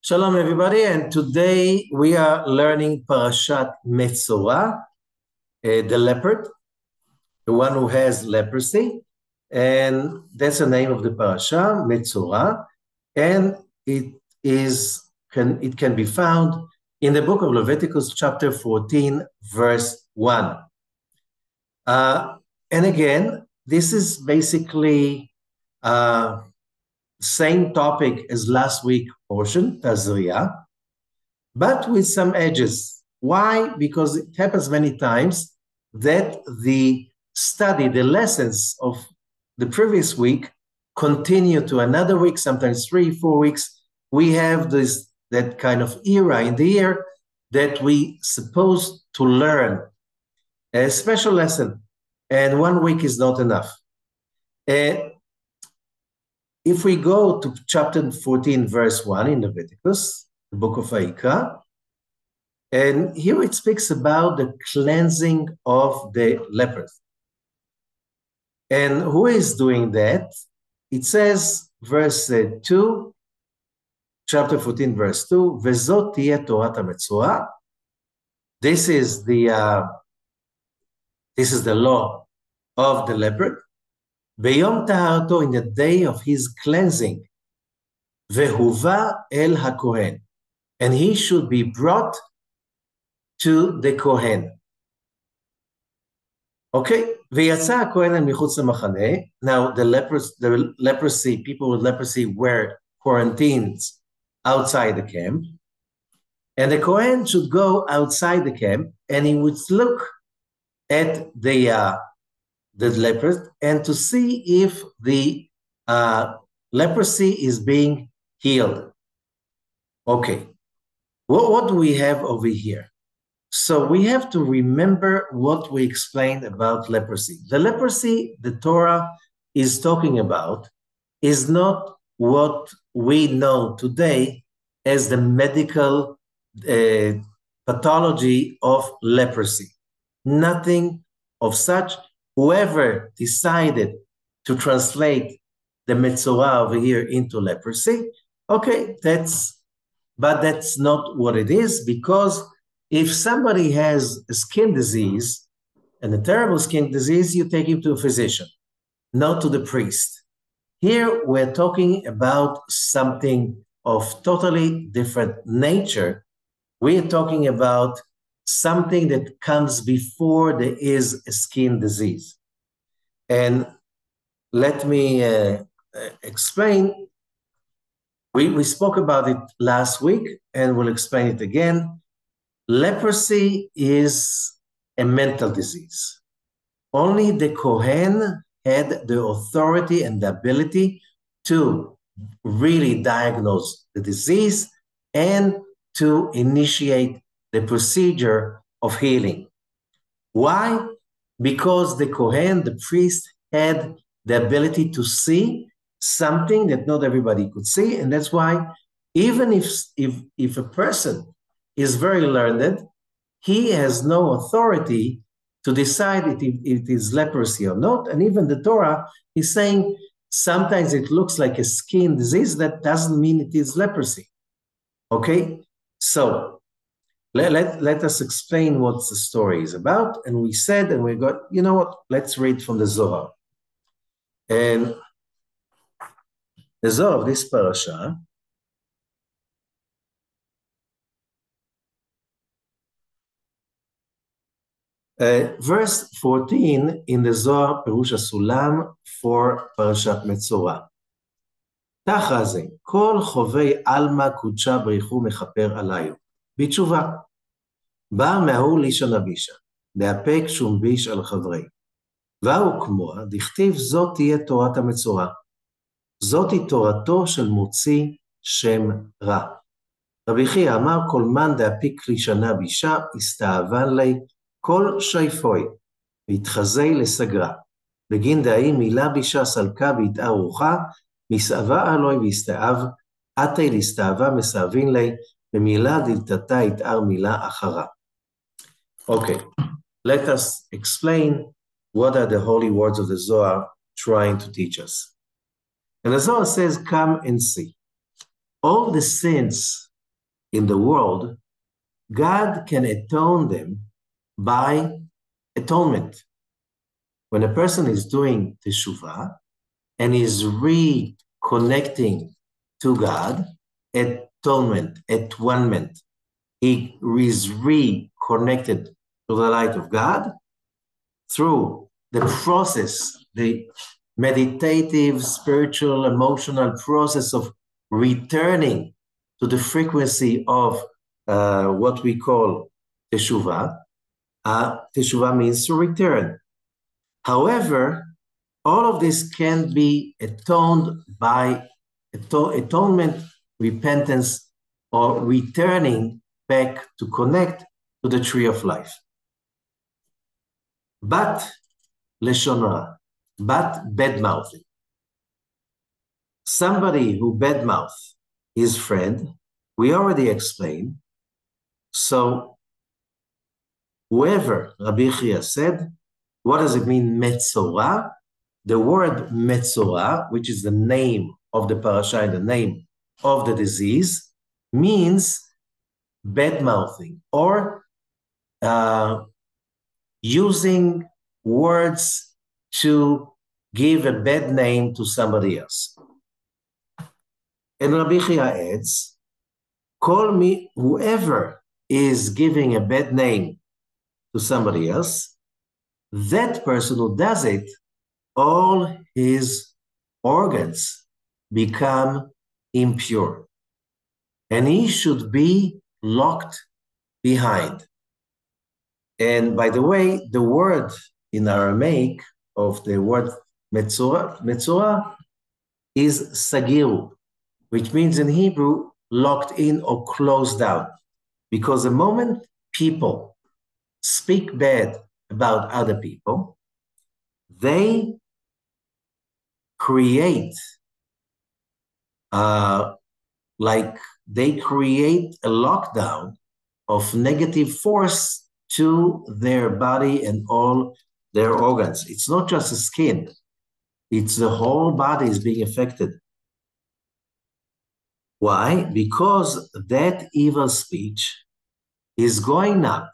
Shalom, everybody, and today we are learning Parashat Metsora, the leopard, the one who has leprosy, and that's the name of the Parashah, Metsora, and it can be found in the book of Leviticus, chapter 14, verse 1. And again, this is basically same topic as last week portion, Tazria, but with some edges. Why? Because it happens many times that the study, the lessons of the previous week continue to another week, sometimes 3-4 weeks. We have that kind of era in the year that we supposed to learn a special lesson, and 1 week is not enough. If we go to chapter 14, verse 1 in Leviticus, the book of Vayikra, and here it speaks about the cleansing of the lepers. And who is doing that? It says, verse 2, chapter 14, verse 2, Vezot tiyeh Torat HaMetzora. This is the law of the leopard. Beyom taharato, in the day of his cleansing, vehuva el hakohen, and he should be brought to the kohen. Okay, v'yatsa hakohen el michutz lemachane. Now the leprosy, people with leprosy were quarantines outside the camp, and the kohen should go outside the camp, and he would look at the lepers and to see if the leprosy is being healed. Okay, what do we have over here? So we have to remember what we explained about leprosy. The leprosy the Torah is talking about is not what we know today as the medical pathology of leprosy. Nothing of such. Whoever decided to translate the Metsora over here into leprosy, okay, that's not what it is, because if somebody has a skin disease, and a terrible skin disease, you take him to a physician, not to the priest. Here we're talking about something of totally different nature. We're talking about something that comes before there is a skin disease. And let me explain. We spoke about it last week, and we'll explain it again. Leprosy is a mental disease. Only the Kohen had the authority and the ability to really diagnose the disease and to initiate the procedure of healing. Why? Because the Kohen, the priest, had the ability to see something that not everybody could see, and that's why even if a person is very learned, he has no authority to decide if it is leprosy or not. And even the Torah is saying sometimes it looks like a skin disease. That doesn't mean it is leprosy. Okay? So let us explain what the story is about. And we said, and we got, you know what? Let's read from the Zohar. And the Zohar of this Parashah, verse 14 in the Zohar Perush Sulam for Parashat Metsora. תחה זה, כל חובי אלמה קודשה בריחו מכפר עליו. בתשובה, בא מההוא לישא נבישה, דאפק שום ביש על חברי. והוא כמוה, דכתיב זאת תהיה תורת המצורע. זאת היא תורתו של מוציא שם רע. רבי חייא אמר, כל מן דאפיק לישנה בישה, הסתאבן לי כל שייפוי, והתחזי לסגרה. בגין דאי מילה בישה סלקה והתאה רוחה, מסעבה אלוי והסתאב, עתי להסתאבה מסעבין לי, במילה דלתתה התאר מילה אחרה. Okay, let us explain what are the holy words of the Zohar trying to teach us. And the Zohar says, come and see. All the sins in the world, God can atone them by atonement. When a person is doing teshuvah and is reconnecting to God, atonement, he is reconnected to the light of God through the process, the meditative, spiritual, emotional process of returning to the frequency of what we call teshuvah. Teshuvah means to return. However, all of this can be atoned by atonement, repentance, or returning back to connect to the tree of life. But leshon hara, but bad-mouthing. Somebody who bad-mouth his friend, we already explained. So whoever Rabbi Chia said, what does it mean, Metsora? The word Metsora, which is the name of the Parashah, the name of the disease, means bad-mouthing or using words to give a bad name to somebody else. And Rabbi Chia adds, call me whoever is giving a bad name to somebody else, that person who does it, all his organs become impure. And he should be locked behind. And by the way, the word in Aramaic of the word Metsora is sagiru, which means in Hebrew, locked in or closed down. Because the moment people speak bad about other people, they create a lockdown of negative force to their body and all their organs. It's not just the skin. It's the whole body is being affected. Why? Because that evil speech is going up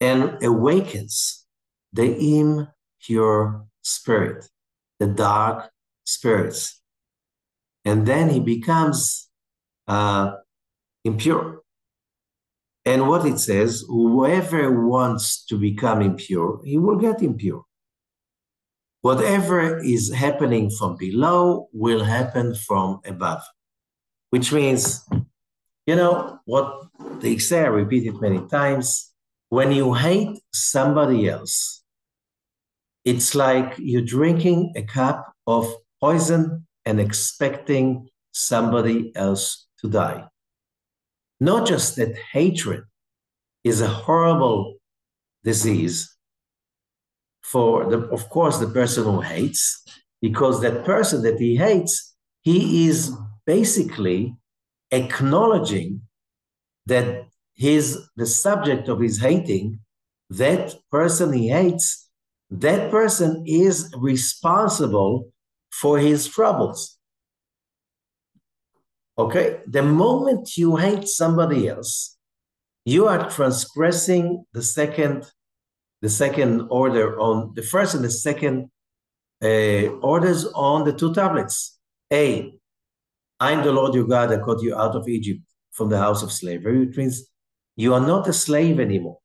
and awakens the impure spirit, the dark spirits. And then he becomes impure. And what it says, whoever wants to become impure, he will get impure. Whatever is happening from below will happen from above. Which means, you know, what they say, I repeat it many times, when you hate somebody else, it's like you're drinking a cup of poison and expecting somebody else to die. Not just that hatred is a horrible disease for, of course, the person who hates, because that person that he hates, he is basically acknowledging that the subject of his hating, that person he hates, that person is responsible for his troubles. Okay? The moment you hate somebody else, you are transgressing the second order on the first and the second orders on the two tablets. A, I'm the Lord your God that got you out of Egypt from the house of slavery, which means you are not a slave anymore.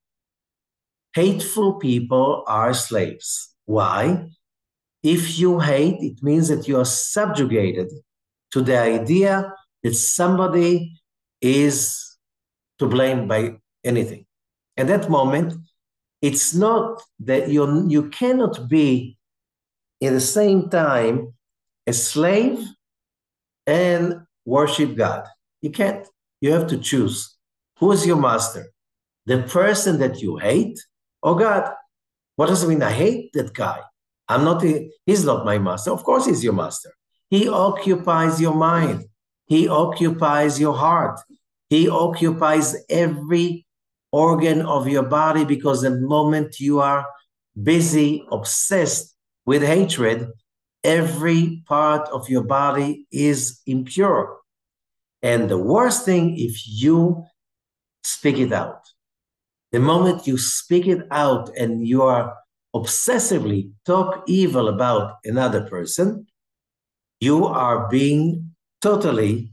Hateful people are slaves. Why? If you hate, it means that you are subjugated to the idea that somebody is to blame by anything. At that moment, it's not that you cannot be at the same time a slave and worship God. You can't. You have to choose. Who is your master? The person that you hate or God? What does it mean? I hate that guy. He's not my master. Of course he's your master. He occupies your mind. He occupies your heart. He occupies every organ of your body, because the moment you are busy, obsessed with hatred, every part of your body is impure. And the worst thing, if you speak it out. The moment you speak it out and you are obsessively talk evil about another person, you are being totally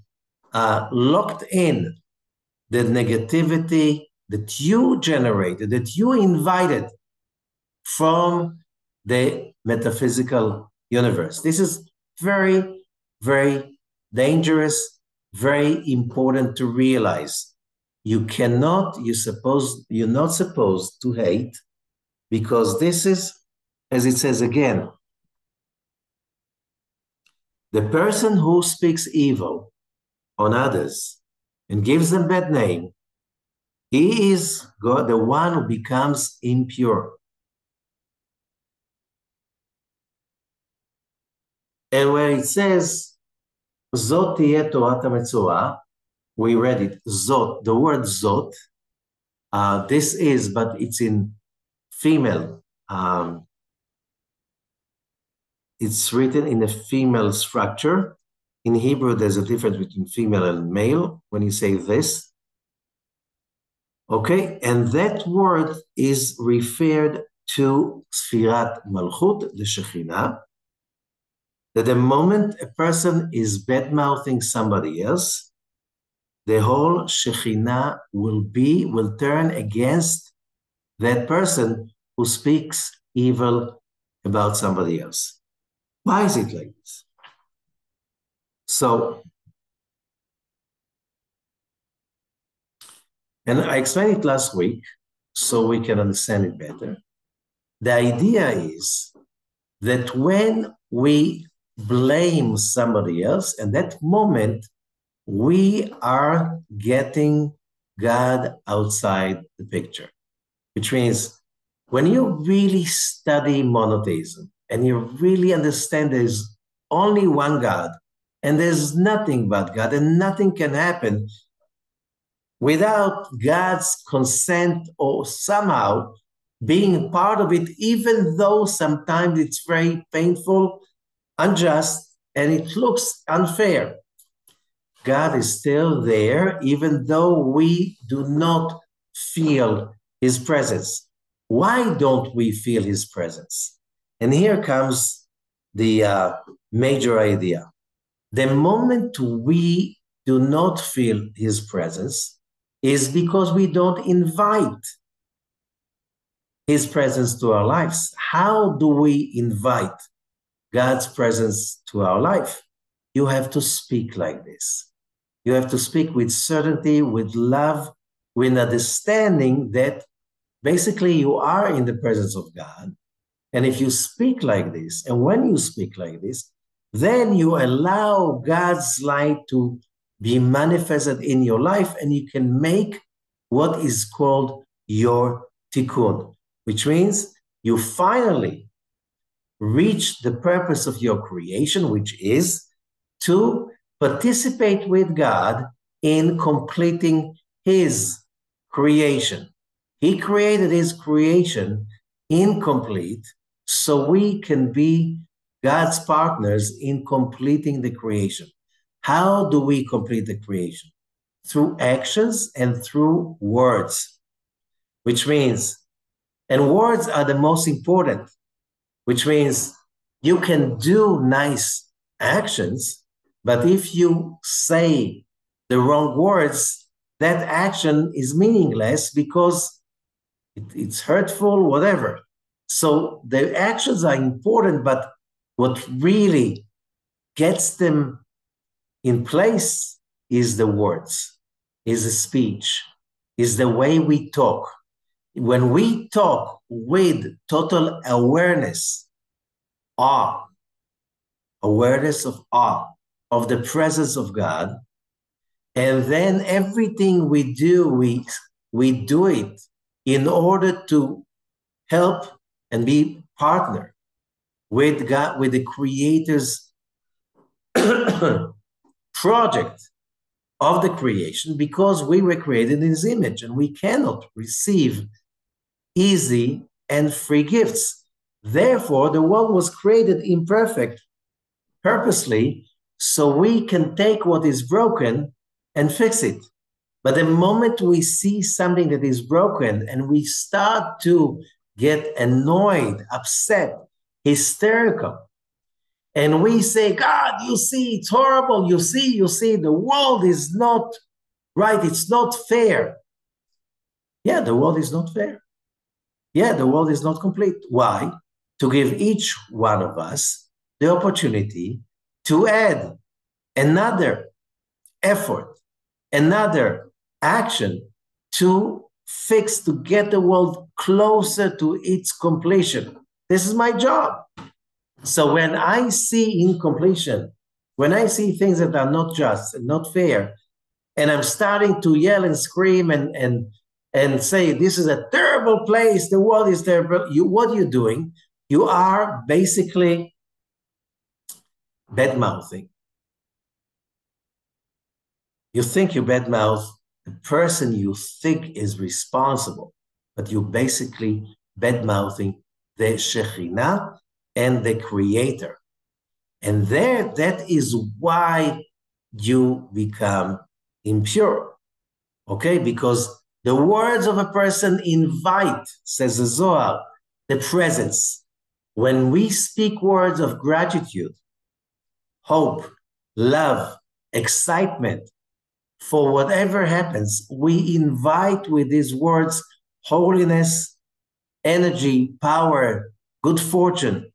locked in the negativity that you generated, that you invited from the metaphysical universe. This is very, very dangerous, very important to realize. You're not supposed to hate, because this is, as it says again, the person who speaks evil on others and gives them bad name, he is God, the one who becomes impure. And where it says, Zot tiye Torat Metsora, we read it, Zot, the word Zot, this is, but it's in female. It's written in a female structure. In Hebrew, there's a difference between female and male when you say this. Okay, and that word is referred to Sfirat Malchut, the Shekhinah, that the moment a person is bad-mouthing somebody else, the whole Shekhinah will turn against that person who speaks evil about somebody else. Why is it like this? So, and I explained it last week so we can understand it better. The idea is that when we blame somebody else, at that moment, we are getting God outside the picture, which means when you really study monotheism and you really understand there's only one God and there's nothing but God and nothing can happen without God's consent or somehow being part of it, even though sometimes it's very painful, unjust, and it looks unfair. God is still there, even though we do not feel his presence. Why don't we feel his presence? And here comes the major idea. The moment we do not feel his presence is because we don't invite his presence to our lives. How do we invite God's presence to our life? You have to speak like this. You have to speak with certainty, with love, with understanding that basically you are in the presence of God. And if you speak like this, and when you speak like this, then you allow God's light to be manifested in your life, and you can make what is called your tikkun, which means you finally reach the purpose of your creation, which is to participate with God in completing his creation. He created his creation incomplete, so we can be God's partners in completing the creation. How do we complete the creation? Through actions and through words, which means, and words are the most important, which means you can do nice actions, but if you say the wrong words, that action is meaningless because it's hurtful, whatever. So the actions are important, but what really gets them in place is the words, is the speech, is the way we talk. When we talk with total awareness of awe, of the presence of God, and then everything we do, we do it in order to help and be partner with God, with the Creator's project of the creation, because we were created in his image and we cannot receive easy and free gifts. Therefore, the world was created imperfect purposely, so we can take what is broken and fix it. But the moment we see something that is broken and we start to get annoyed, upset, hysterical, and we say, God, you see, it's horrible. You see, the world is not right. It's not fair. Yeah, the world is not fair. Yeah, the world is not complete. Why? To give each one of us the opportunity to add another effort, another action to fix, to get the world closer to its completion. This is my job. So when I see incompletion, when I see things that are not just and not fair, and I'm starting to yell and scream and say, this is a terrible place, the world is terrible, what are you doing? You are basically bad-mouthing. You think you badmouth the person you think is responsible, but you're basically bad-mouthing the Shekhinah and the Creator. And that is why you become impure, okay? Because the words of a person invite, says the Zohar, the presence. When we speak words of gratitude, hope, love, excitement, for whatever happens, we invite with these words holiness, energy, power, good fortune,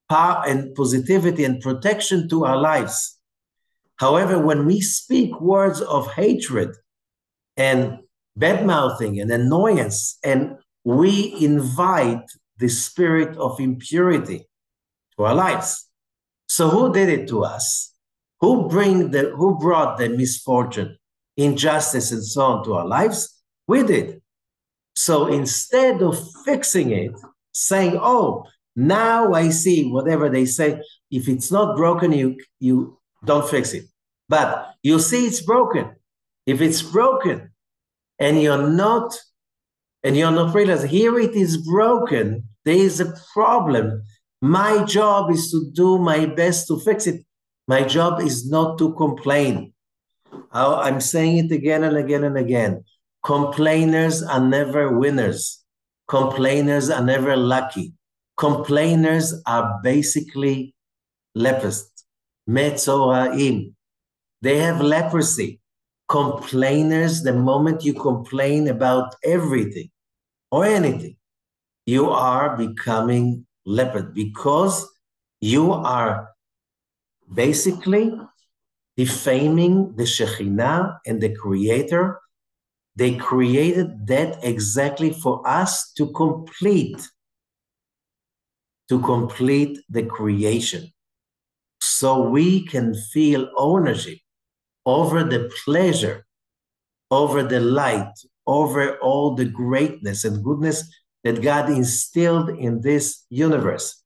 power and positivity and protection to our lives. However, when we speak words of hatred and bad-mouthing and annoyance, and we invite the spirit of impurity to our lives. So who did it to us? Who brought the misfortune, injustice, and so on to our lives? We did. So instead of fixing it, saying, oh, now I see whatever they say, if it's not broken, you don't fix it. But you see it's broken. If it's broken and you're not realizing, here it is broken, there is a problem. My job is to do my best to fix it. My job is not to complain. I'm saying it again and again and again. Complainers are never winners. Complainers are never lucky. Complainers are basically lepers. Metzoraim. They have leprosy. Complainers, the moment you complain about everything or anything, you are becoming leopard because you are basically defaming the Shekhinah and the Creator. They created that exactly for us to complete the creation. So we can feel ownership over the pleasure, over the light, over all the greatness and goodness that God instilled in this universe.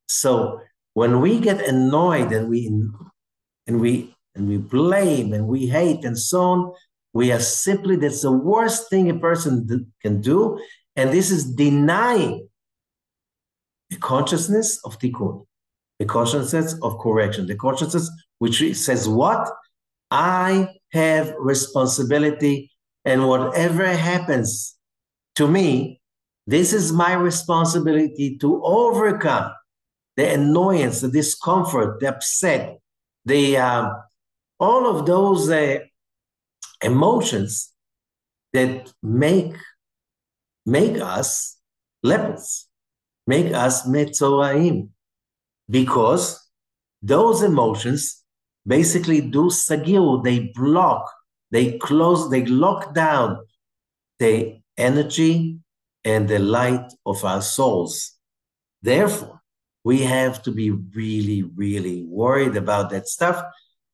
So when we get annoyed and we blame and we hate and so on, we are simply, that's the worst thing a person can do. And this is denying the consciousness of tikkun, the consciousness of correction, the consciousness which says what? I have responsibility, and whatever happens to me, this is my responsibility to overcome the annoyance, the discomfort, the upset, all of those emotions that make us lepers, make us metzoraim, because those emotions basically do sagir, they block, they close, they lock down the energy and the light of our souls. Therefore, we have to be really, really worried about that stuff,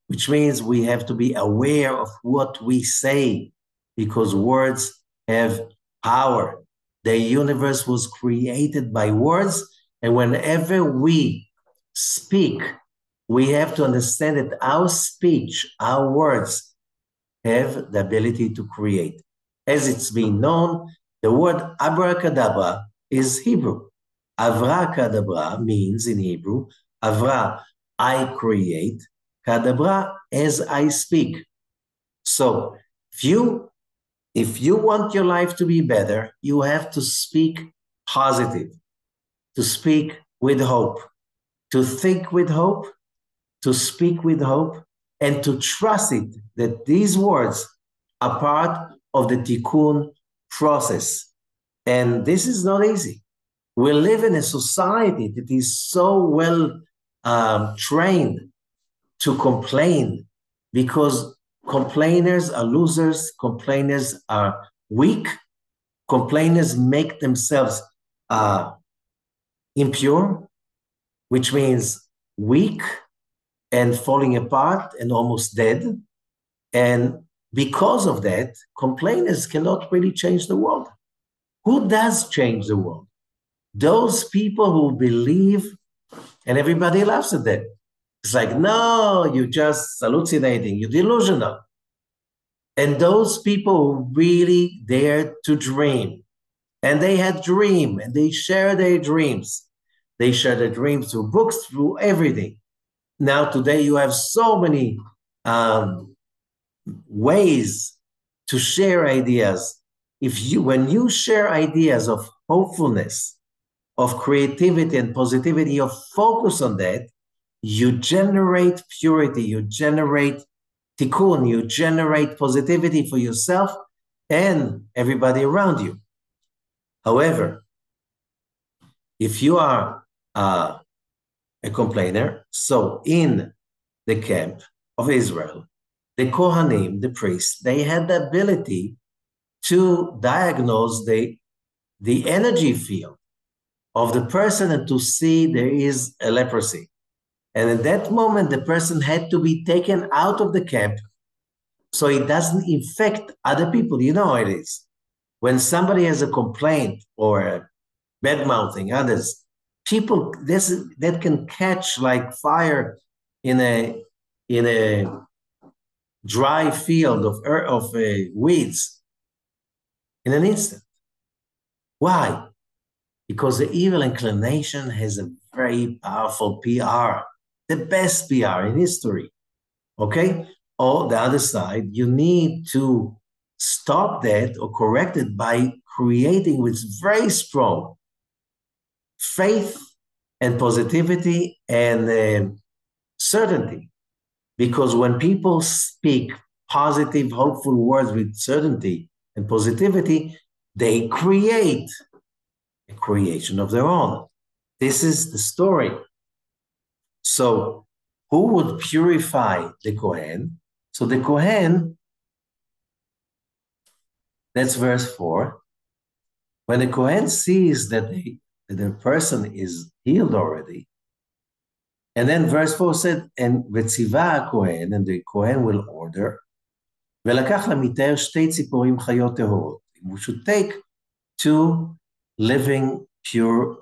which means we have to be aware of what we say, because words have power. The universe was created by words, and whenever we speak, we have to understand that our speech, our words, have the ability to create. As it's been known, the word abracadabra is Hebrew. Avra kadabra means in Hebrew, Avra, I create, kadabra, as I speak. So if you want your life to be better, you have to speak positive, to speak with hope, to think with hope, to speak with hope, and to trust it that these words are part of the tikkun process. And this is not easy. We live in a society that is so well trained to complain, because complainers are losers, complainers are weak, complainers make themselves impure, which means weak and falling apart and almost dead. And because of that, complainers cannot really change the world. Who does change the world? Those people who believe, and everybody laughs at them. It's like, no, you're just hallucinating, you're delusional. And those people who really dare to dream, and they had dream, and they share their dreams. They share their dreams through books, through everything. Now, today, you have so many ways to share ideas. When you share ideas of hopefulness, of creativity and positivity, you focus on that, you generate purity, you generate tikkun, you generate positivity for yourself and everybody around you. However, if you are a complainer, so in the camp of Israel, the Kohanim, the priests, they had the ability to diagnose the energy field of the person and to see there is a leprosy. And at that moment, the person had to be taken out of the camp so it doesn't infect other people. You know how it is. When somebody has a complaint or bad-mouthing others, people, that can catch like fire in a dry field of weeds in an instant. Why? Because the evil inclination has a very powerful PR, the best PR in history, okay? On the other side, you need to stop that or correct it by creating with very strong faith and positivity and certainty. Because when people speak positive, hopeful words with certainty and positivity, they create a creation of their own. This is the story. So who would purify the Kohen? So the Kohen, that's verse 4. When the Kohen sees that the person is healed already, and then verse 4 said, and v'tziva Kohen, and the Kohen will order, ולקח למיטר שתי ציפורים חיות טהורות. We should take 2 living pure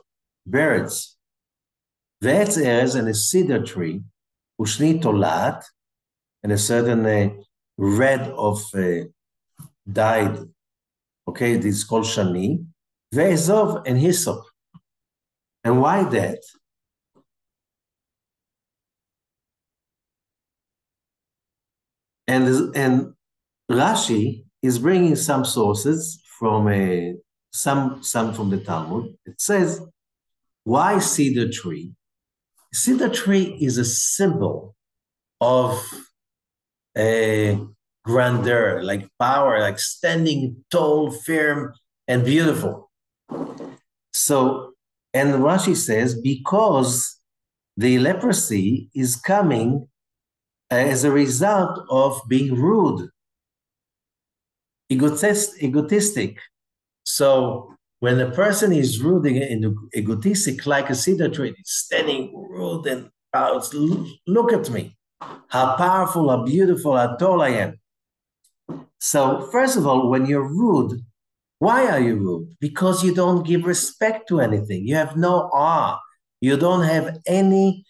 birds. ועץ ארז, and a cedar tree, ושני תולעת, and a certain red of dyed, okay, this is called shani, ve'ezov, and hyssop. And why that? And Rashi is bringing some sources from some from the Talmud. It says, why cedar tree? Cedar tree is a symbol of grandeur, like power, like standing tall, firm, and beautiful. So, and Rashi says, because the leprosy is coming as a result of being rude, egotistic. So when a person is rude and egotistic, like a cedar tree, it's standing rude and proud, look at me, how powerful, how beautiful, how tall I am. So first of all, when you're rude, why are you rude? Because you don't give respect to anything. You have no awe. You don't have any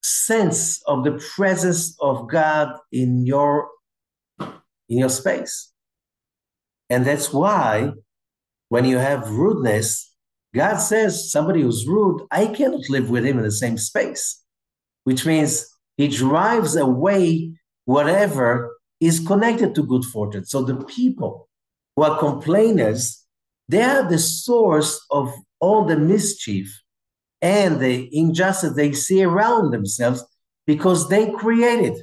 sense of the presence of God in your space. And that's why when you have rudeness, God says somebody who's rude, I cannot live with him in the same space, which means he drives away whatever is connected to good fortune. So the people who are complainers, they are the source of all the mischief and the injustice they see around themselves because they created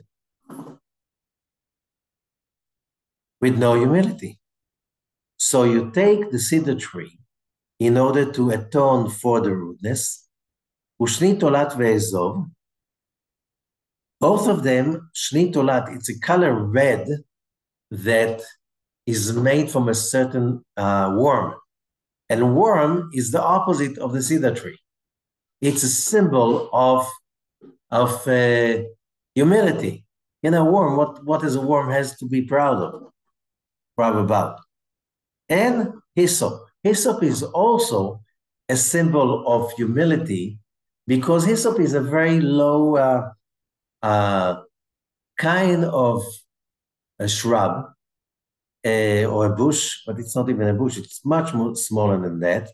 with no humility. So you take the cedar tree in order to atone for the rudeness, Ushni Tolat ve'ezov, both of them, Shni Tolat, it's a color red that is made from a certain worm. And worm is the opposite of the cedar tree. It's a symbol of humility. Worm, what is a worm has to be proud about. And hyssop. Hyssop is also a symbol of humility because hyssop is a very low kind of a shrub or a bush, but it's not even a bush. It's much more smaller than that.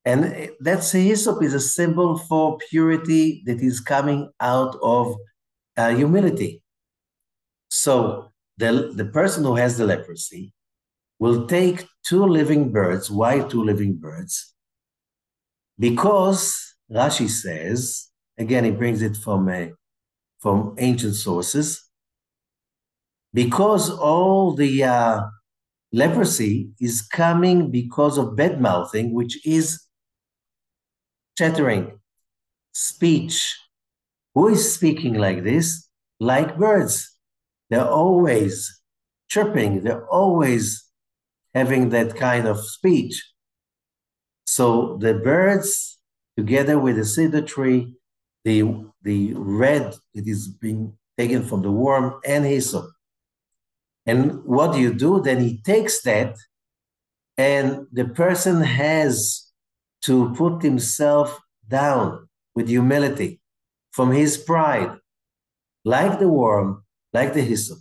And that's hyssop is a symbol for purity that is coming out of humility. So the person who has the leprosy will take two living birds. Why two living birds? Because Rashi says, again, he brings it from ancient sources, because all the leprosy is coming because of bad mouthing, which is chattering, speech. Who is speaking like this? Like birds. They're always chirping. They're always having that kind of speech. So the birds, together with the cedar tree, the red that is being taken from the worm and hyssop. And what do you do? Then he takes that, and the person has to put himself down with humility from his pride, like the worm, like the hyssop.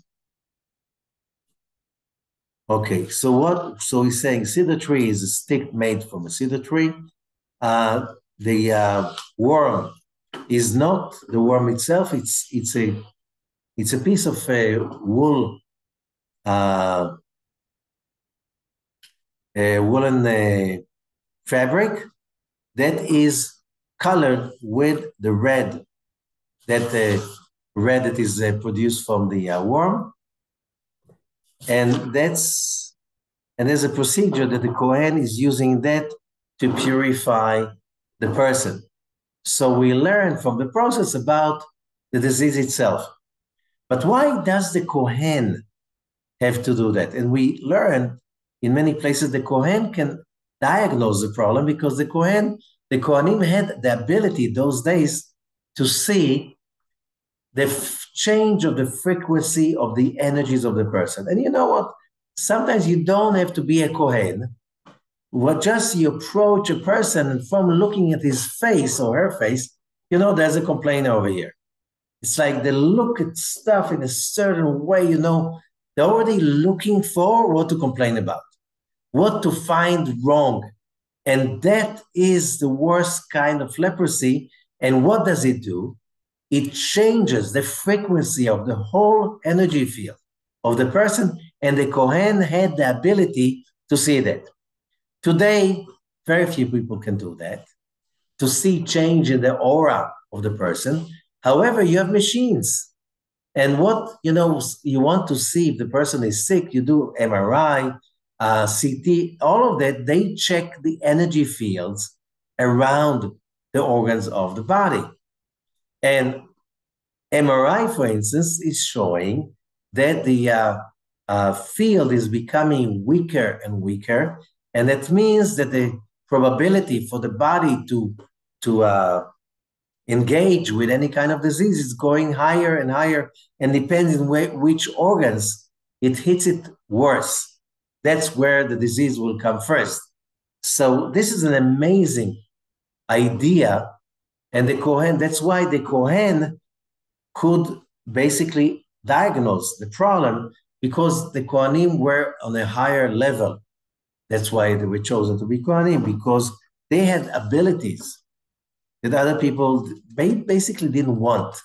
Okay, so he's saying cedar tree is a stick made from a cedar tree. The worm is not the worm itself. It's a piece of wool, a woolen fabric that is colored with the red that is produced from the worm. And there's a procedure that the Kohen is using that to purify the person. So we learn from the process about the disease itself. But why does the Kohen have to do that? And we learn in many places the Kohen can diagnose the problem because the Kohanim had the ability those days to see the change of the frequency of the energies of the person. And you know what? Sometimes you don't have to be a Kohen. Just you approach a person and from looking at his face or her face, there's a complainer over here. It's like they look at stuff in a certain way, they're already looking for what to complain about, what to find wrong. And that is the worst kind of leprosy. And what does it do? It changes the frequency of the whole energy field of the person, and the Kohen had the ability to see that. Today, very few people can do that, to see change in the aura of the person. However, you have machines. And what, you want to see if the person is sick, you do MRI, CT, all of that, they check the energy fields around the organs of the body. And MRI, for instance, is showing that the field is becoming weaker and weaker, and that means that the probability for the body to engage with any kind of disease is going higher and higher, and depends on which organs it hits it worse. That's where the disease will come first. So this is an amazing idea, and the Kohen, that's why the Kohen could basically diagnose the problem, because the Kohanim were on a higher level. That's why they were chosen to be Kohanim, because they had abilities that other people basically didn't want,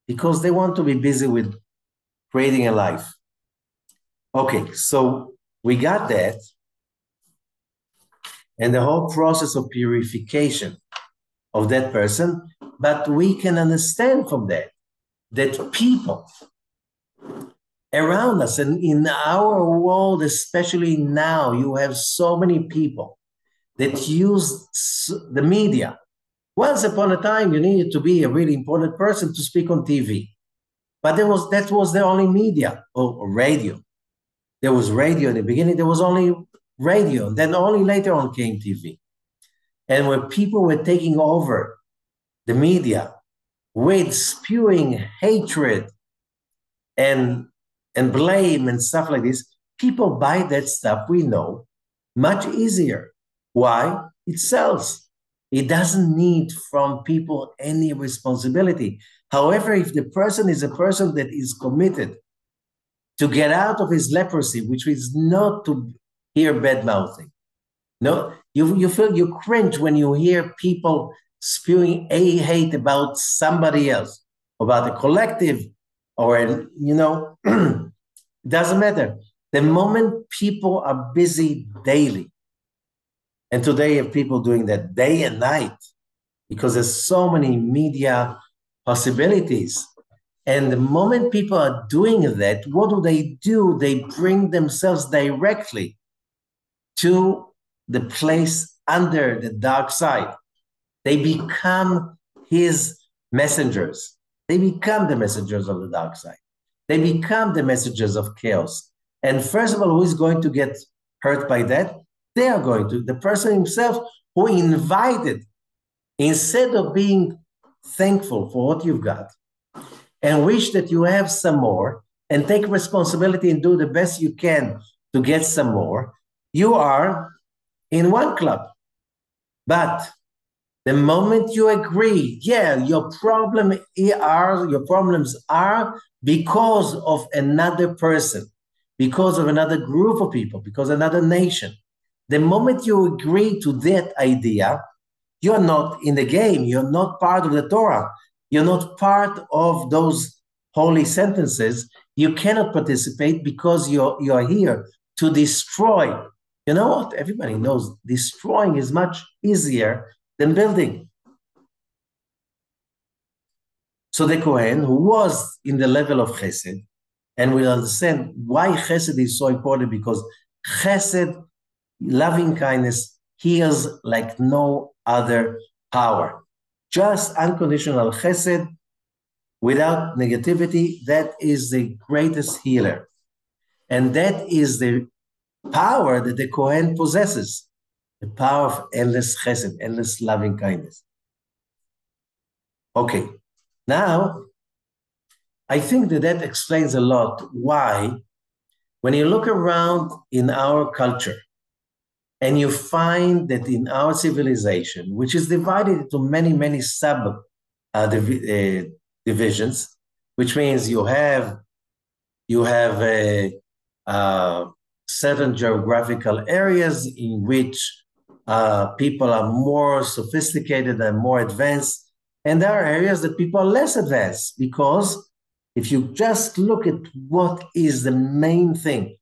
because they want to be busy with creating a life. Okay, so we got that, and the whole process of purification of that person, but we can understand from that people around us and in our world, especially now, you have so many people that use the media. Once upon a time, you needed to be a really important person to speak on TV, but that was the only media or radio. There was radio in the beginning. There was only radio. Then only later on came TV. And when people were taking over the media with spewing hatred and blame and stuff like this, people buy that stuff, we know, much easier. Why? It sells. It doesn't need from people any responsibility. However, if the person is a person that is committed to get out of his leprosy, which is not to hear bad mouthing. No, you feel, you cringe when you hear people spewing hate about somebody else, about a collective, or it doesn't matter. The moment people are busy daily, and today you have people doing that day and night, because there's so many media possibilities. And the moment people are doing that, what do? They bring themselves directly to the place under the dark side. They become his messengers. They become the messengers of the dark side. They become the messengers of chaos. And first of all, who is going to get hurt by that? They are going to. The person himself who invited, instead of being thankful for what you've got, and wish that you have some more, and take responsibility and do the best you can to get some more, you are in one club. But the moment you agree, your problems are because of another person, because of another group of people, because of another nation. The moment you agree to that idea, you're not in the game. You're not part of the Torah. You're not part of those holy sentences. You cannot participate because you're here to destroy. You know what? Everybody knows destroying is much easier than building. So the Kohen, who was in the level of Chesed, and we'll understand why Chesed is so important, because Chesed, loving kindness, heals like no other power. Just unconditional Chesed without negativity, that is the greatest healer. And that is the power that the Kohen possesses, the power of endless Chesed, endless loving kindness. Okay, now I think that explains a lot why, when you look around in our culture, and you find that in our civilization, which is divided into many, many divisions, which means you have certain geographical areas in which people are more sophisticated and more advanced, and there are areas that people are less advanced, because if you just look at what is the main thing,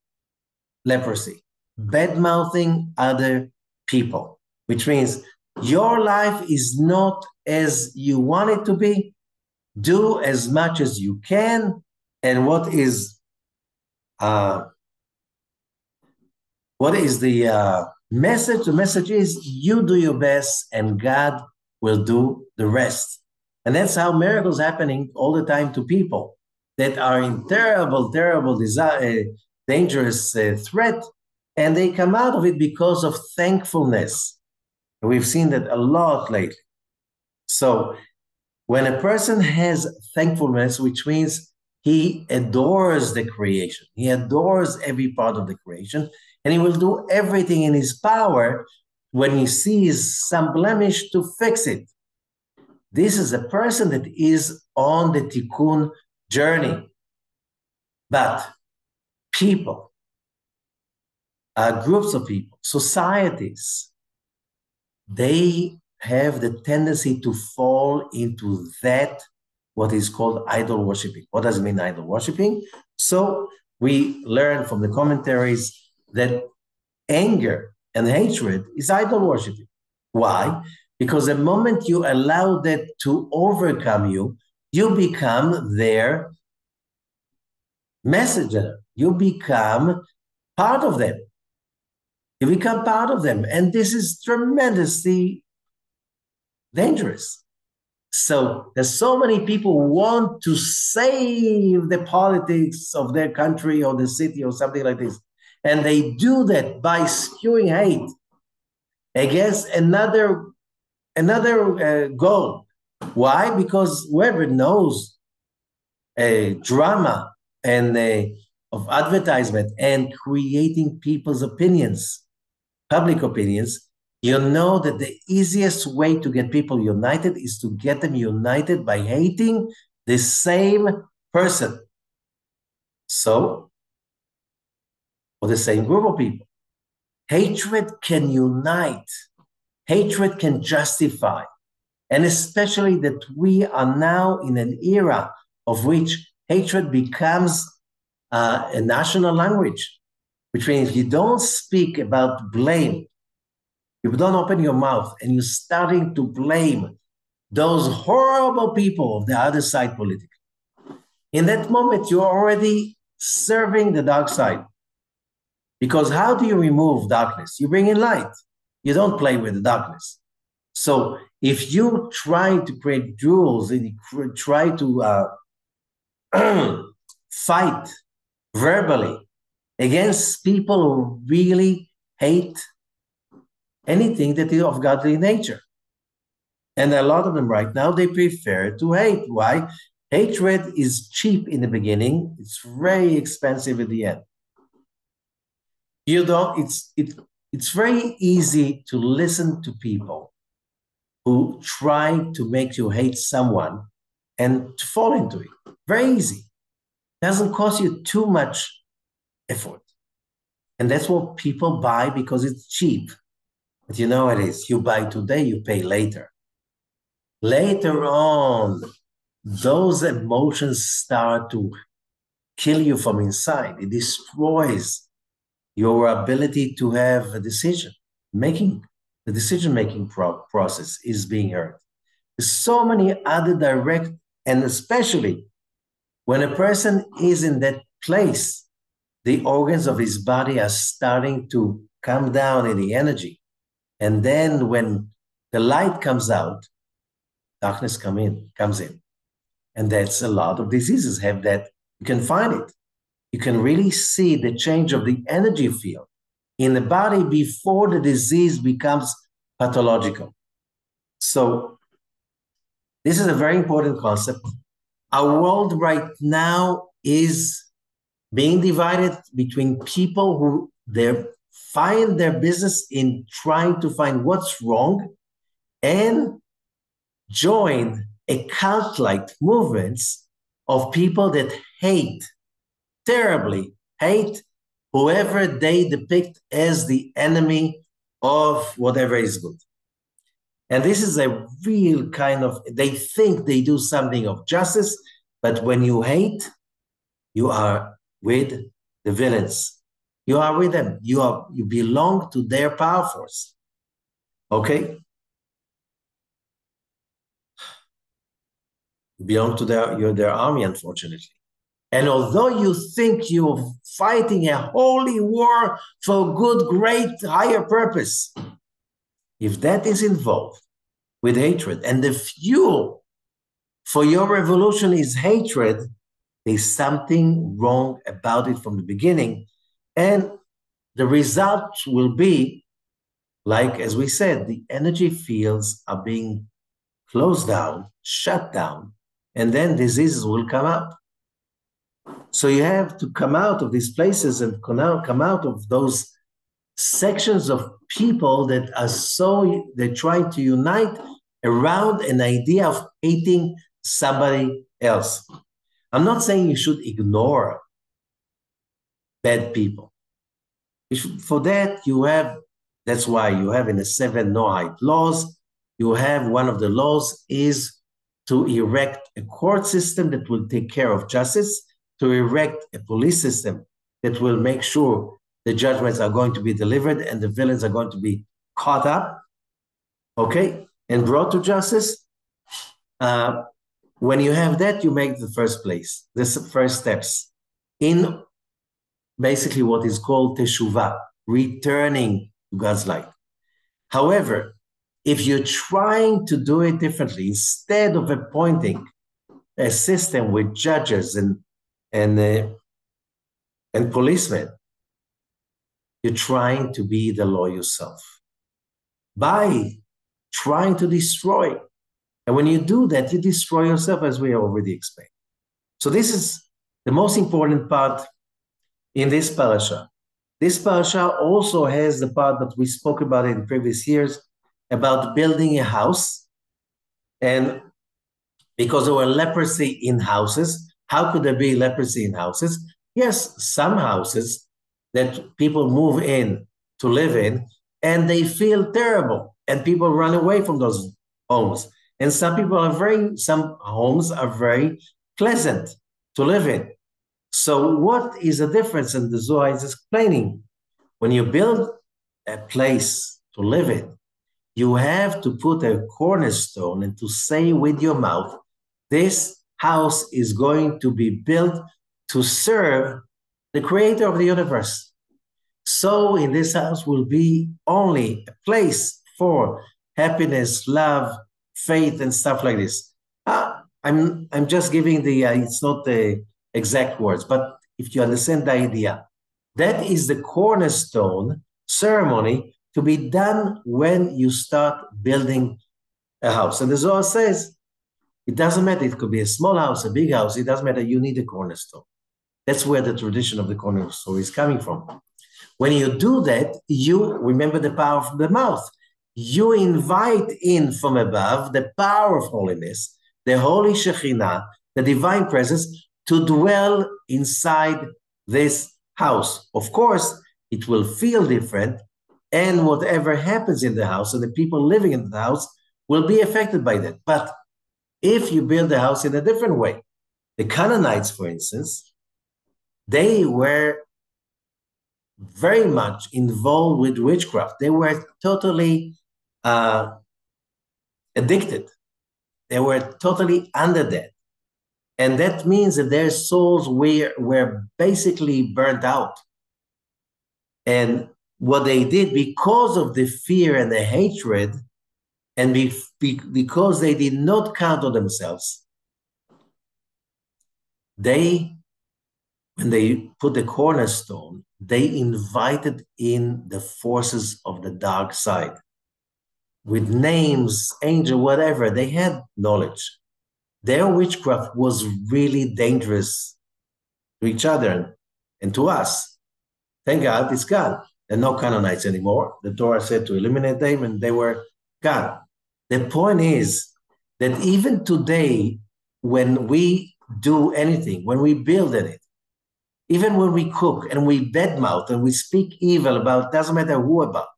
leprosy, bad-mouthing other people, which means your life is not as you want it to be. Do as much as you can, and what is the message? The message is you do your best, and God will do the rest. And that's how miracles happening all the time to people that are in terrible, dangerous threat, and they come out of it because of thankfulness. And we've seen that a lot lately. So when a person has thankfulness, which means he adores the creation, he adores every part of the creation, and he will do everything in his power when he sees some blemish to fix it. This is a person that is on the tikkun journey. But people, groups of people, societies, they have the tendency to fall into that, what is called idol worshiping. What does it mean, idol worshiping? So we learn from the commentaries that anger and hatred is idol worshiping. Why? Because the moment you allow that to overcome you, you become their messenger. You become part of them. You become part of them. And this is tremendously dangerous. So there's so many people who want to save the politics of their country or the city or something like this. And they do that by spewing hate against another goal. Why? Because whoever knows drama and of advertisement and creating people's opinions, public opinions, you know that the easiest way to get people united is to get them united by hating the same person. So, or the same group of people. Hatred can unite. Hatred can justify. And especially that we are now in an era of which hatred becomes a national language, which means you don't speak about blame. You don't open your mouth and you're starting to blame those horrible people of the other side politically. In that moment, you're already serving the dark side. Because how do you remove darkness? You bring in light. You don't play with the darkness. So if you try to create duels and you try to fight verbally against people who really hate anything that is of godly nature. And a lot of them right now, they prefer to hate. Why? Hatred is cheap in the beginning. It's very expensive at the end. It's very easy to listen to people who try to make you hate someone and to fall into it. Very easy. It doesn't cost you too much effort. And that's what people buy because it's cheap. But you know it is. You buy today, you pay later. Later on, those emotions start to kill you from inside. It destroys your ability to have a decision. The decision-making process is being hurt. There's so many other direct, and especially when a person is in that place, the organs of his body are starting to come down in the energy. And then when the light comes out, darkness comes in. And that's a lot of diseases have that. You can find it. You can really see the change of the energy field in the body before the disease becomes pathological. So this is a very important concept. Our world right now is being divided between people who find their business in trying to find what's wrong and join a cult-like movements of people that terribly hate whoever they depict as the enemy of whatever is good. And this is a real kind of, they think they do something of justice, but when you hate, you are with the villains. You are with them. You belong to their power force. Okay? You belong to their army, unfortunately. And although you think you're fighting a holy war for a good, great, higher purpose, if that is involved with hatred and the fuel for your revolution is hatred, there's something wrong about it from the beginning. And the result will be, like, as we said, the energy fields are being closed down, shut down, and then diseases will come out. So you have to come out of these places and come out of those sections of people that are they're trying to unite around an idea of hating somebody else. I'm not saying you should ignore bad people. For that, that's why you have in the 7 Noahide laws, you have one of the laws is to erect a court system that will take care of justice, to erect a police system that will make sure the judgments are going to be delivered and the villains are going to be caught up, okay, and brought to justice. When you have that, you make the first place, the first steps in basically what is called teshuvah, returning to God's light. However, if you're trying to do it differently, instead of appointing a system with judges and policemen, you're trying to be the law yourself by trying to destroy. And when you do that, you destroy yourself, as we already explained. So this is the most important part in this parasha. This parasha also has the part that we spoke about in previous years about building a house. And because there were leprosy in houses, how could there be leprosy in houses? Yes, some houses that people move in to live in, and they feel terrible, and people run away from those homes. And some homes are very pleasant to live in. So what is the difference? And the Zohar is explaining. When you build a place to live in, you have to put a cornerstone and to say with your mouth, this house is going to be built to serve the creator of the universe. So in this house will be only a place for happiness, love, faith, and stuff like this. I'm just giving it's not the exact words, but if you understand the idea, that is the cornerstone ceremony to be done when you start building a house. And the Zohar says, it doesn't matter, it could be a small house, a big house, it doesn't matter, you need a cornerstone. That's where the tradition of the cornerstone is coming from. When you do that, you remember the power of the mouth. You invite in from above the power of holiness, the holy Shekhinah, the divine presence, to dwell inside this house. Of course, it will feel different, and whatever happens in the house and the people living in the house will be affected by that. But if you build the house in a different way, the Canaanites, for instance, they were very much involved with witchcraft. They were totally addicted. They were totally under that. And that means that their souls were basically burnt out. And what they did, because of the fear and the hatred, and because they did not count on themselves, when they put the cornerstone, they invited in the forces of the dark side with names, angel, whatever. They had knowledge. Their witchcraft was really dangerous to each other and to us. Thank God it's gone. There are no Canaanites anymore. The Torah said to eliminate them, and they were gone. The point is that even today, when we do anything, when we build anything, even when we cook and we badmouth and we speak evil about, doesn't matter who about,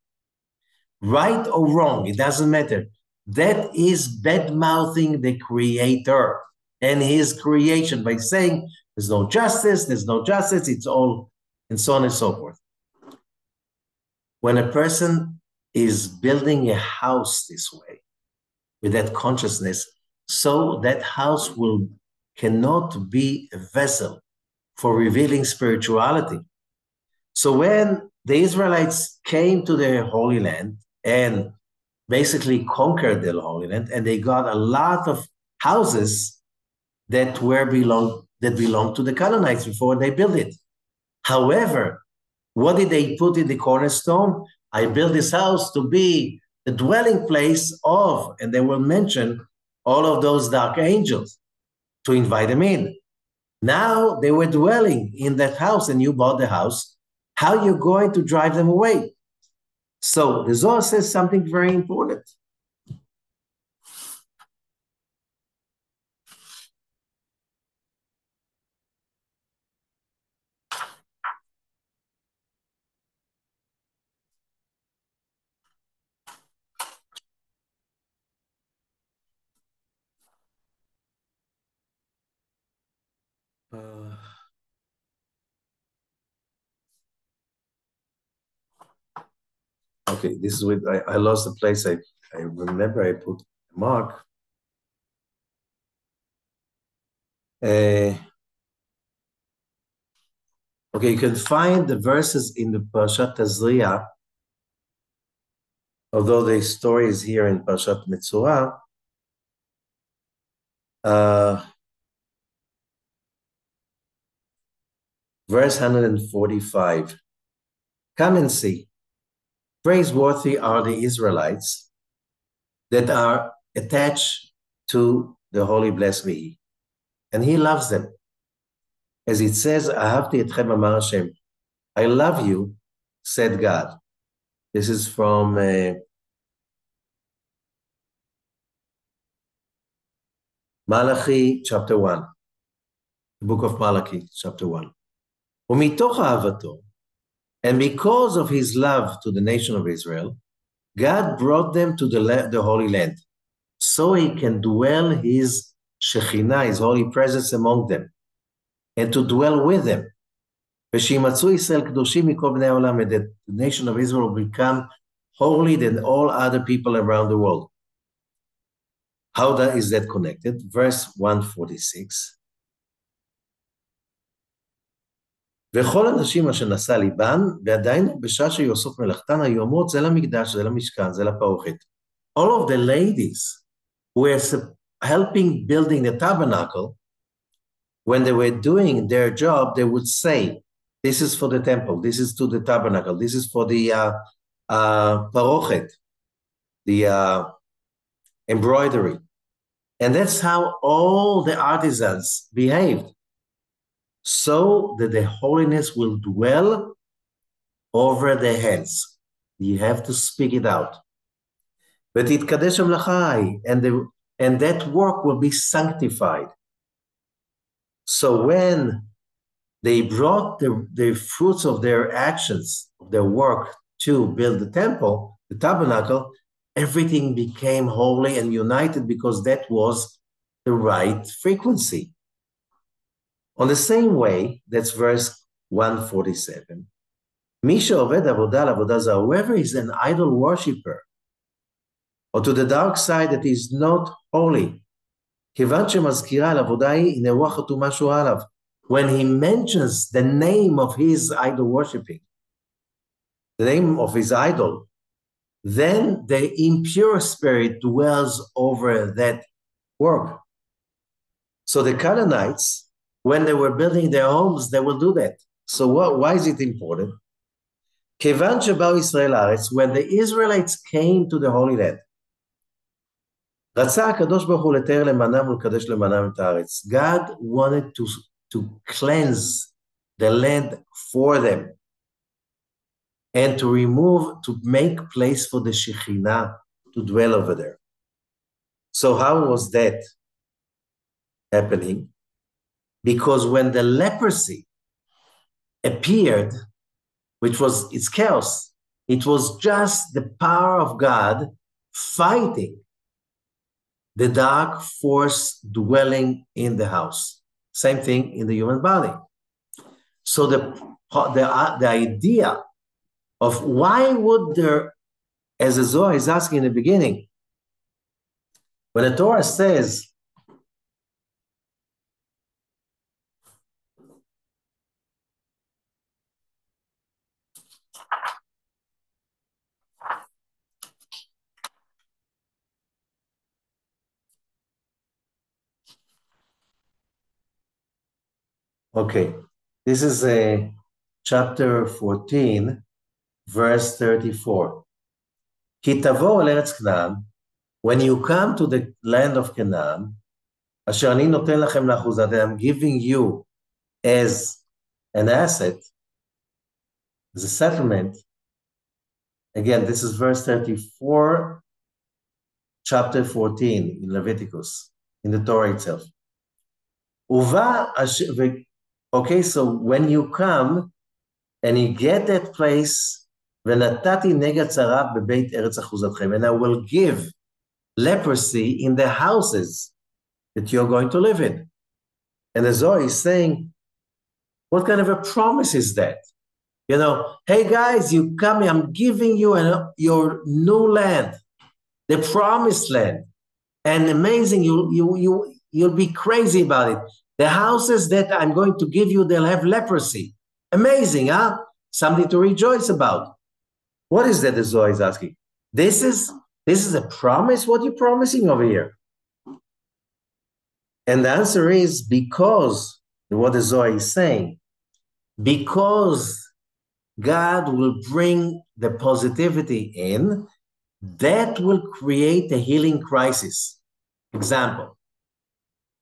right or wrong, it doesn't matter. That is bad-mouthing the Creator and His creation by saying there's no justice, it's all, and so on and so forth. When a person is building a house this way, with that consciousness, so that house cannot be a vessel for revealing spirituality. So when the Israelites came to their Holy Land and basically conquered the Holy Land, and they got a lot of houses that belonged to the Canaanites before they built it. However, what did they put in the cornerstone? I built this house to be the dwelling place of, and they will mention all of those dark angels to invite them in. Now they were dwelling in that house, and you bought the house. How are you going to drive them away? So the Zohar says something very important. Okay, this is with I lost the place. I remember I put a mark. Okay, you can find the verses in the Parashat Tazria, although the story is here in Parashat Metsora. Verse 145. Come and see. Praiseworthy are the Israelites that are attached to the Holy Blessed be He. And He loves them. As it says, Ahavti etchem amar Hashem. I love you, said God. This is from Malachi chapter 1. The book of Malachi chapter 1. ומתוך אהבתו, and because of His love to the nation of Israel, God brought them to the Holy Land, so He can dwell His Shekhinah, His holy presence among them, and to dwell with them. ושימצאו ישראל קדושים מכל בני העולם, and that the nation of Israel will become holy than all other people around the world. How is that connected? Verse 146. וכל הנשים אשר נשא ליבן, ועדיין בשעה שהיו עושות מלאכתן, היו אומרות, זה למקדש, זה למשכן, זה לפרוכת. All of the ladies who were helping building the tabernacle, when they were doing their job, they would say, this is for the temple, this is to the tabernacle, this is for the parochet, the embroidery. And that's how all the artisans behaved, so that the holiness will dwell over their heads. You have to speak it out. But יתקדש המלאכה, and that work will be sanctified. So when they brought the fruits of their actions, of their work to build the temple, the tabernacle, everything became holy and united because that was the right frequency. On the same way, that's verse 147. מי שעובד עבודה לעבודה זרה, whoever is an idol worshipper, or to the dark side that is not holy, כיוון שמזכירה על עבודה היא, הנה רוח חתומה שורה עליו. When he mentions the name of his idol worshiping, the name of his idol, then the impure spirit dwells over that work. So the Canaanites, when they were building their homes, they will do that. So why is it important? כיוון שבאו ישראל לארץ, when the Israelites came to the Holy Land, רצה הקדוש ברוך הוא לתאר למענם ולקדש למענם את הארץ. God wanted to cleanse the land for them and to make place for the Shekhinah to dwell over there. So how was that happening? Because when the leprosy appeared, it's chaos. It was just the power of God fighting the dark force dwelling in the house. Same thing in the human body. So the idea of why would there, as the Zohar is asking in the beginning, when the Torah says, okay, this is chapter 14, verse 34. כי תבואו אל ארץ כנען, when you come to the land of Canaan, אשר אני נותן לכם לאחוזה, that I'm giving you as an asset, as a settlement. Again, this is verse 34, chapter 14 in Leviticus, in the Torah itself. Okay, so when you come and you get that place, ונתתי נגע צרב בבית ארץ אחוזתכם, and I will give leprosy in the houses that you're going to live in. And the Zohar is saying, what kind of a promise is that? Hey guys, you come, I'm giving you your new land, the promised land. And amazing, you'll be crazy about it. The houses that I'm going to give you, they'll have leprosy. Amazing, huh? Something to rejoice about. What is that the Zohar is asking? This is a promise? What are you promising over here? And the answer is because what the Zohar is saying, because God will bring the positivity in, that will create a healing crisis. Example,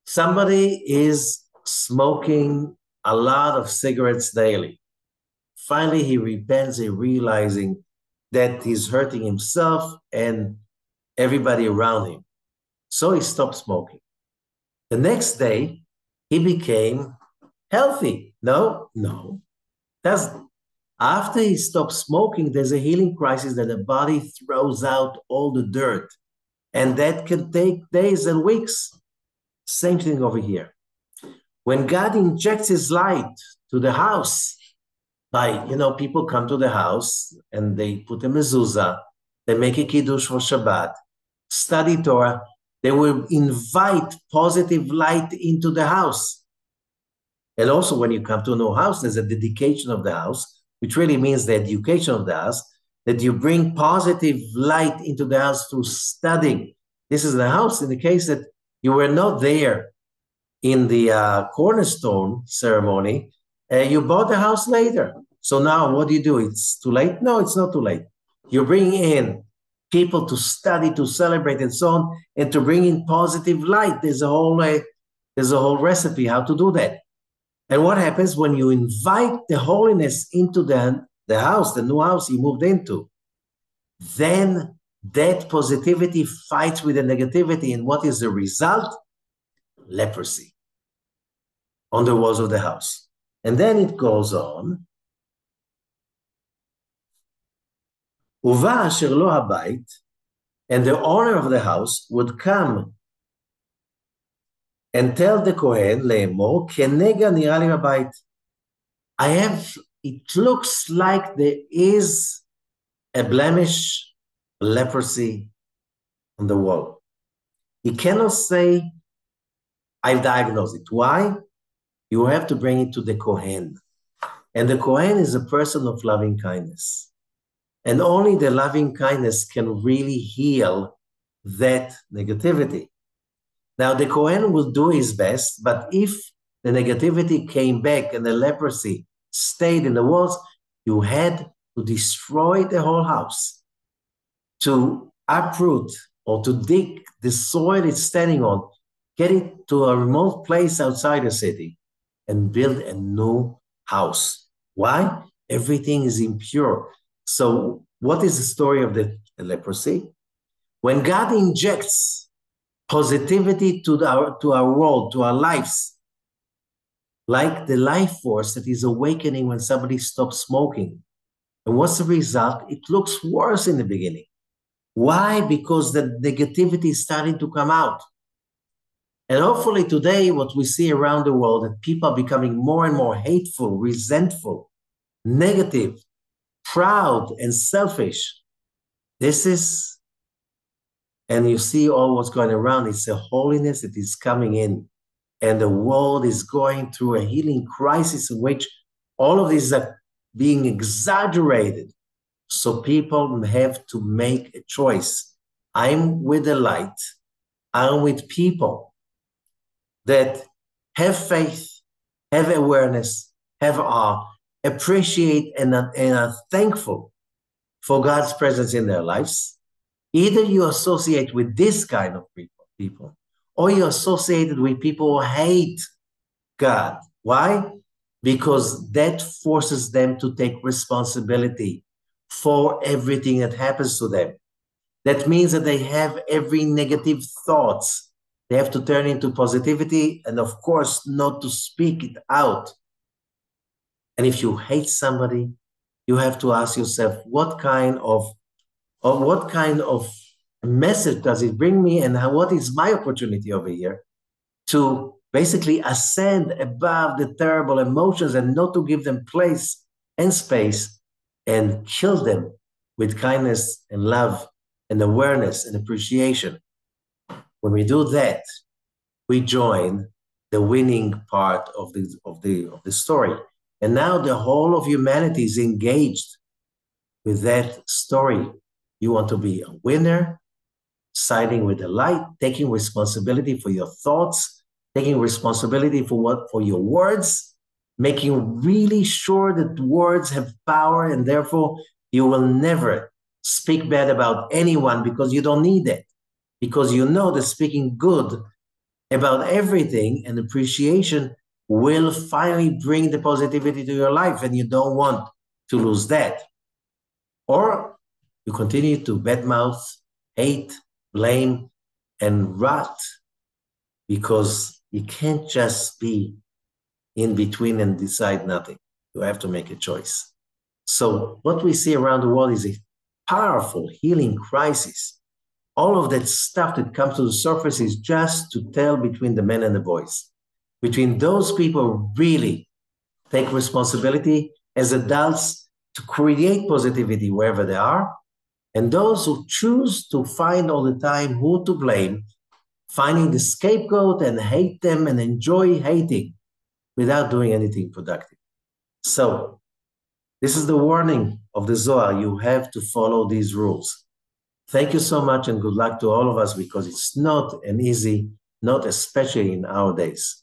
somebody is smoking a lot of cigarettes daily. Finally, he repents, he realizing that he's hurting himself and everybody around him. So he stopped smoking. The next day, he became healthy. No. That's after he stops smoking, there's a healing crisis that the body throws out all the dirt. And that can take days and weeks. Same thing over here. When God injects his light to the house, people come to the house and they put a mezuzah, they make a kiddush for Shabbat, study Torah, they will invite positive light into the house. And also when you come to a new house, there's a dedication of the house, which really means the education of the house, that you bring positive light into the house through studying. This is the house in the case that you were not there in the cornerstone ceremony, you bought the house later. So now what do? It's too late? No, it's not too late. You bring in people to study, to celebrate, and so on, and to bring in positive light. There's a whole recipe how to do that. And what happens when you invite the holiness into the house, the new house you moved into? Then that positivity fights with the negativity. And what is the result? Leprosy on the walls of the house. And then it goes on. Uva asher lo habayit, and the owner of the house would come and tell the Kohen, le'emor, kenega nira li habayit. It looks like there is a blemish, leprosy on the wall. He cannot say, I've diagnosed it. Why? You have to bring it to the Kohen. And the Kohen is a person of loving kindness. And only the loving kindness can really heal that negativity. Now, the Kohen will do his best, but if the negativity came back and the leprosy stayed in the walls, you had to destroy the whole house, to uproot or to dig the soil it's standing on, get it to a remote place outside the city, and build a new house. Why? Everything is impure. So what is the story of the leprosy? When God injects positivity to our world, to our lives, like the life force that is awakening when somebody stops smoking. And what's the result? It looks worse in the beginning. Why? Because the negativity is starting to come out. And hopefully today, what we see around the world, that people are becoming more and more hateful, resentful, negative, proud, and selfish. This is, and you see all what's going around, it's a holiness that is coming in. And the world is going through a healing crisis in which all of these are being exaggerated. So people have to make a choice. I'm with the light. I'm with people that have faith, have awareness, have awe, appreciate and are thankful for God's presence in their lives. Either you associate with this kind of people, or you're associated with people who hate God. Why? Because that forces them to take responsibility for everything that happens to them. That means that they have every negative thoughts. They have to turn into positivity and, of course, not to speak it out. And if you hate somebody, you have to ask yourself, what kind of message does it bring me, and what is my opportunity over here to basically ascend above the terrible emotions and not to give them place and space and kill them with kindness and love and awareness and appreciation. When we do that, we join the winning part of the story. And now the whole of humanity is engaged with that story. You want to be a winner, siding with the light, taking responsibility for your thoughts, taking responsibility for your words, making really sure that words have power, and therefore you will never speak bad about anyone because you don't need it. Because you know that speaking good about everything and appreciation will finally bring the positivity to your life, and you don't want to lose that. Or you continue to badmouth, hate, blame, and rot, because you can't just be in between and decide nothing. You have to make a choice. So what we see around the world is a powerful healing crisis. All of that stuff that comes to the surface is just to tell between the men and the boys, between those people who really take responsibility as adults to create positivity wherever they are, and those who choose to find all the time who to blame, finding the scapegoat and hate them and enjoy hating without doing anything productive. So this is the warning of the Zohar. You have to follow these rules. Thank you so much and good luck to all of us, because it's not an easy, not especially in our days.